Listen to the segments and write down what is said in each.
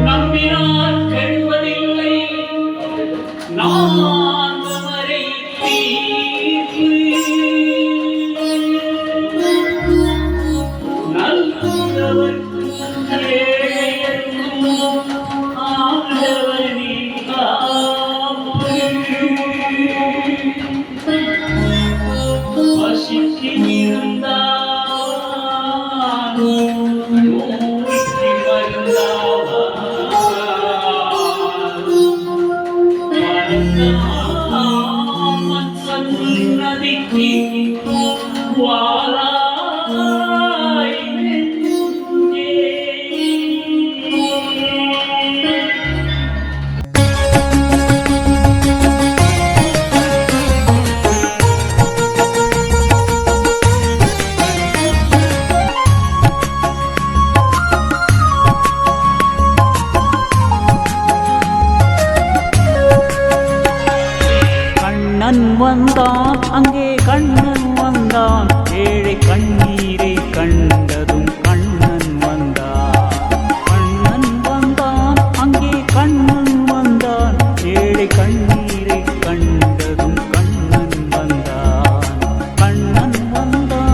நம்பினார் கெடுவதில்லை நான்மறை தீர்ப்பு நல்லவர் வந்தான் அங்கே கண்ணன் வந்தான் ஏழை கண்ணீரை கண்டதும் கண்ணன் வந்தான் கண்ணன் வந்தான் அங்கே கண்ணன் வந்தான் ஏழை கண்ணீரை கண்டதும் கண்ணன் வந்தான் கண்ணன் வந்தான்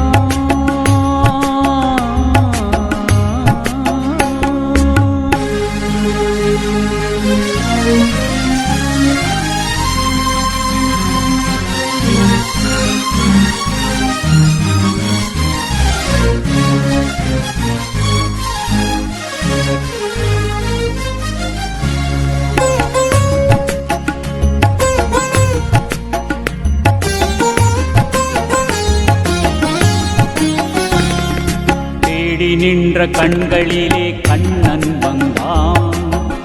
நின்ற கண்களிலே கண்ணன் வந்தான்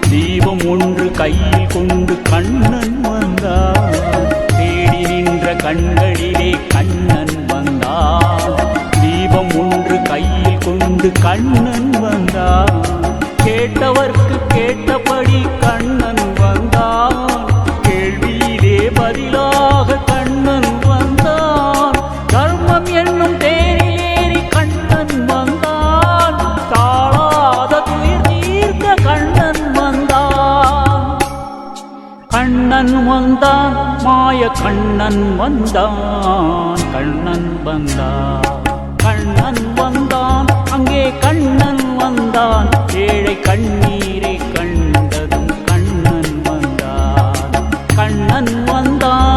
தீபம் ஒன்று கையில் கொண்டு கண்ணன் வந்தான் தேடி நின்ற கண்களிலே கண்ணன் வந்தான் தீபம் ஒன்று கையில் கொண்டு கண்ணன் வந்தான் கேட்டவர்க்கு கேட்டபடி கண்ணன் வந்தான் கேள்வியிலே பதிலாக கண்ணன் வந்தான் தர்மம் என்னும் தேரிலேறி கண்ணன் வந்தான் தாழாத துயிர் தீர்க்க கண்ணன் வந்தான் கண்ணன் வந்தான் மாய கண்ணன் வந்தான் கண்ணன் வந்தான் கண்ணன் வந்தான் அங்கே கண்ணன் வந்தான் ஏழை கண்ணீரை கண்டதும் கண்ணன் வந்தான் கண்ணன் வந்தான்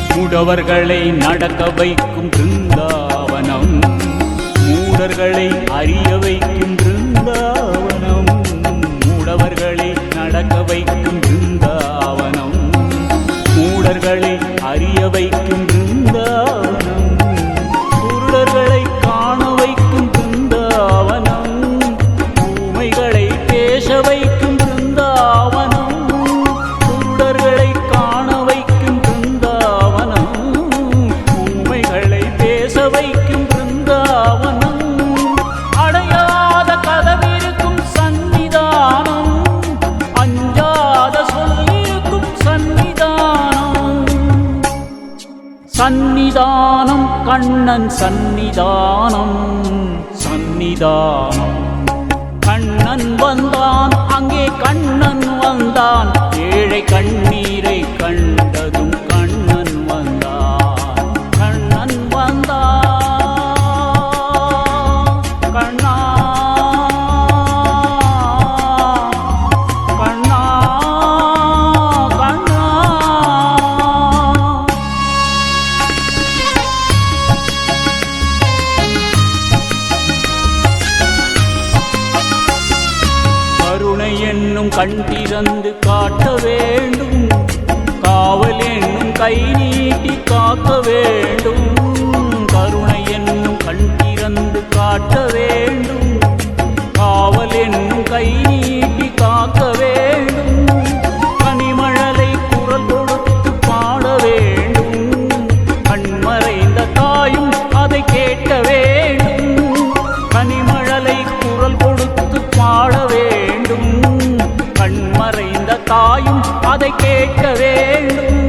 மூடவர்களை நடக்க வைக்கும் பிருந்தாவனம் மூடர்களை அறிய வைக்கும் பிருந்தாவனம் மூடவர்களை நடக்க வைக்கும் பிருந்தாவனம் மூடர்களை அறிய வைக்கும் பிருந்தாவனம் குருடர்களை காண வைக்கும் பிருந்தாவனம் ஊமைகளை பேச வைக்கும் பிருந்தாவனம் குருடர்களை காண வைக்கும் பிருந்தாவனம் ஊமைகளை பேச வைக்கும் பிருந்தாவனம் அடையாத கதவிருக்கும் சந்நிதானம் அஞ்சாத சொல்லிருக்கும் சந்நிதானம் சந்நிதானம் கண்ணன் சந்நிதானம் சந்நிதானம் கண்ணன் வந்தான் அங்கே கண்ணன் வந்தான் ஏழை கண்ணீரை கண்டதும் கண்ணன் வந்தான் கண்ணன் வந்தான் கண்ணா கண்ணா கண்ணா கருணை என்னும் கண் திறந்து காட்ட வேண்டும் காவல் என்னும் கை நீட்டி காக்க வேண்டும் கருணை என்னும் கண் திறந்து காட்ட வேண்டும் காவல் என்னும் கை நீட்டி காக்க வேண்டும் கனிமழலை குரல் கொடுத்து பாட வேண்டும் கண்மறைந்த தாயும் அதை கேட்க வேண்டும் கனிமழலை குரல் கொடுத்து பாட வேண்டும் கண்மறைந்த அதை கேட்க வேண்டும்.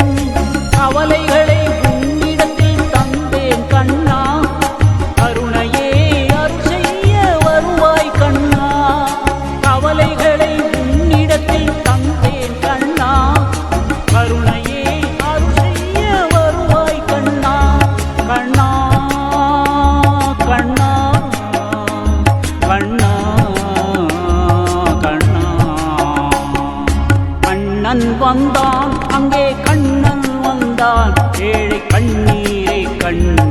கவலைகளை உன்னிடத்தில் தந்தேன் கண்ணா, கருணையே அருள் செய்ய வருவாய் கண்ணா. கவலைகளை உன்னிடத்தில் தந்தேன் கண்ணா, கருணையே அருள் செய்ய வருவாய் கண்ணா. கண்ணா கண்ணா கண்ணா கண்ணா. கண்ணன் வந்தான், அங்கே கண்ணன் வந்தான், ஏழை கண்ணீரை கண்ணன்